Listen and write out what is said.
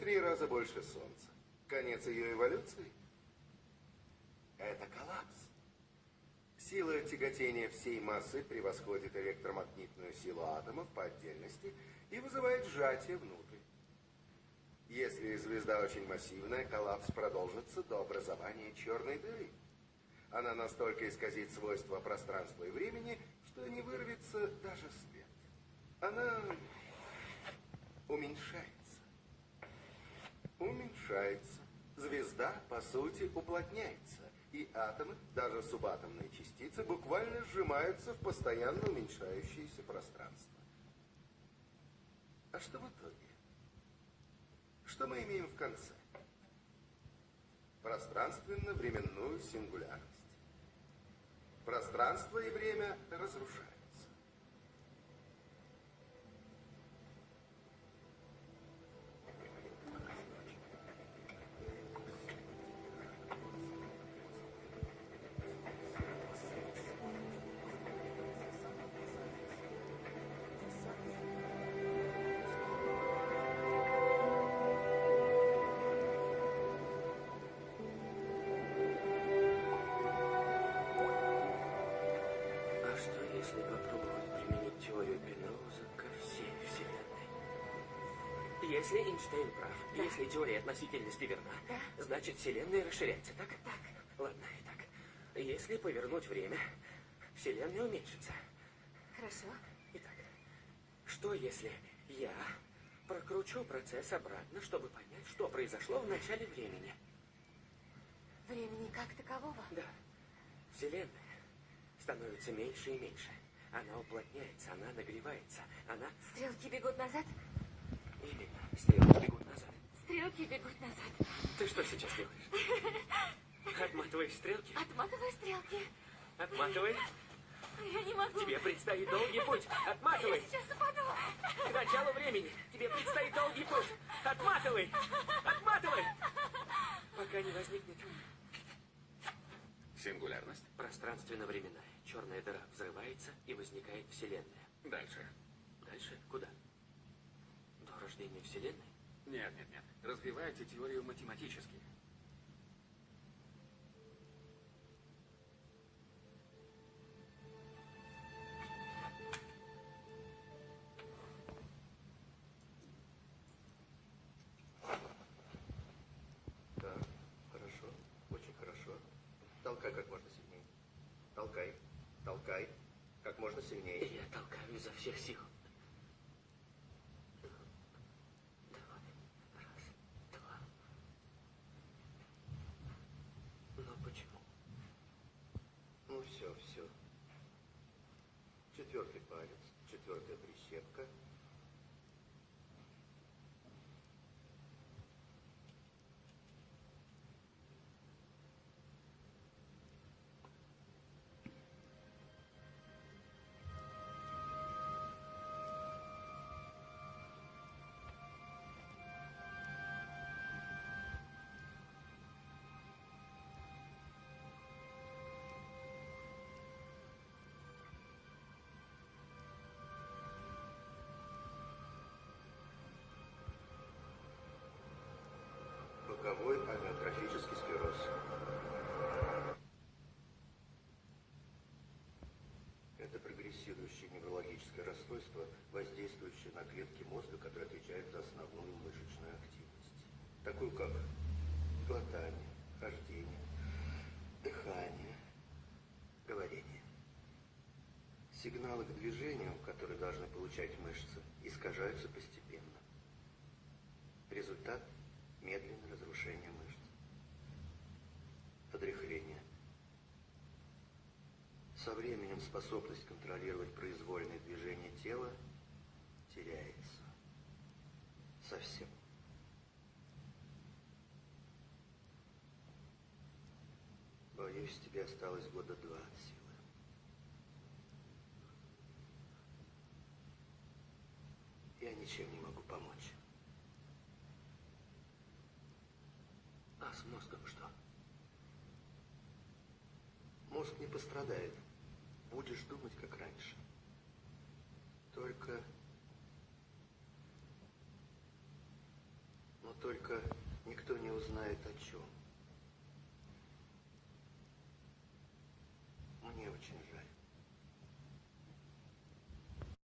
3 раза больше Солнца. Конец ее эволюции? Это коллапс. Сила тяготения всей массы превосходит электромагнитную силу атомов по отдельности и вызывает сжатие внутрь. Если звезда очень массивная, коллапс продолжится до образования черной дыры. Она настолько исказит свойства пространства и времени, что не вырвется даже свет. Она уменьшается. Уменьшается. Звезда, по сути, уплотняется. И атомы, даже субатомные частицы, буквально сжимаются в постоянно уменьшающееся пространство. А что в итоге? Что мы имеем в конце? Пространственно-временную сингулярность. Пространство и время разрушаются. Если попробовать применить теорию Пеноуза ко всей Вселенной. Если Эйнштейн прав, если теория относительности верна, значит Вселенная расширяется, так? Так. Ладно, итак. Если повернуть время, Вселенная уменьшится. Хорошо. Итак, что если я прокручу процесс обратно, чтобы понять, что произошло в начале времени? Времени как такового? Да. Вселенная становится меньше и меньше. Она уплотняется, она нагревается, она... Стрелки бегут назад? Именно, стрелки бегут назад. Стрелки бегут назад. Ты что сейчас делаешь? Отматываешь стрелки? Отматывай стрелки. Отматывай. Я не могу. Тебе предстоит долгий путь. Отматывай. Я сейчас упаду. К началу времени. Тебе предстоит долгий путь. Отматывай. Отматывай. Пока не возникнет... Сингулярность. Пространственно-временная. Черная дыра взрывается и возникает Вселенная. Дальше. Дальше куда? До рождения Вселенной? Нет. Развивайте теорию математически. Да, хорошо, очень хорошо. Толкай как можно сильнее. Толкай, толкай, как можно сильнее. И я толкаю изо всех сил. Давай. Раз, два. Но почему? Ну все. 4-й палец, 4-я прищепка. Боковой амиотрофический склероз. Это прогрессирующее неврологическое расстройство, воздействующее на клетки мозга, которые отвечают за основную мышечную активность. Такую как глотание, хождение, дыхание, говорение. Сигналы к движению, которые должны получать мышцы, искажаются постепенно. Результат – медленное разрушение мышц. Отряхление. Со временем способность контролировать произвольные движения тела теряется. Совсем. Боюсь, тебе осталось года 2 от силы. Я ничем не могу помочь. А с мозгом что? Мозг не пострадает. Будешь думать, как раньше. Только... Но Только никто не узнает о чем. Мне очень жаль.